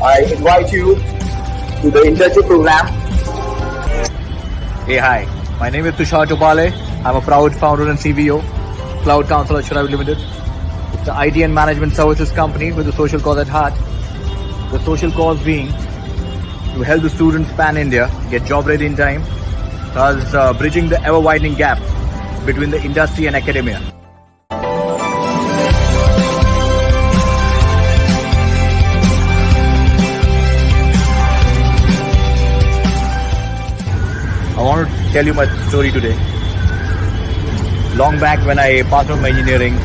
I invite you to the internship program. Hey, hi. My name is Tushar Topale. I'm a proud founder and CVO, Cloud Counselage Pvt. It's an IT and management services company with a social cause at heart. The social cause being to help the students pan-India get job ready in time, thus bridging the ever-widening gap between the industry and academia. I want to tell you my story today. Long back when I passed on my engineering,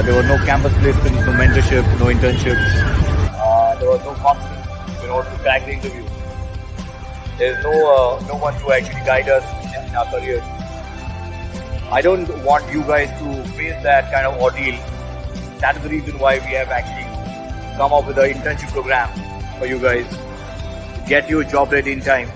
there were no campus placements, no mentorship, no internships. There was no confidence in order to crack the interview. There's no one to actually guide us in our career. I don't want you guys to face that kind of ordeal. That is the reason why we have actually come up with an internship program for you guys to get your job ready in time.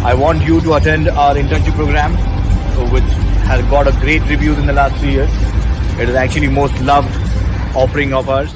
I want you to attend our internship program, which has got a great reviews in the last 3 years. It is actually most loved offering of ours.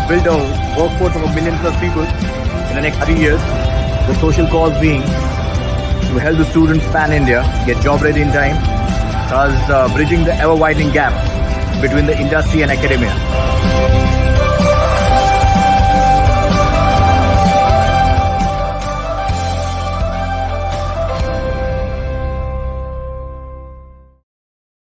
Build a workforce of 1 million plus people in the next 3 years. The social cause being to help the students pan-India get job ready in time, thus bridging the ever-widening gap between the industry and academia.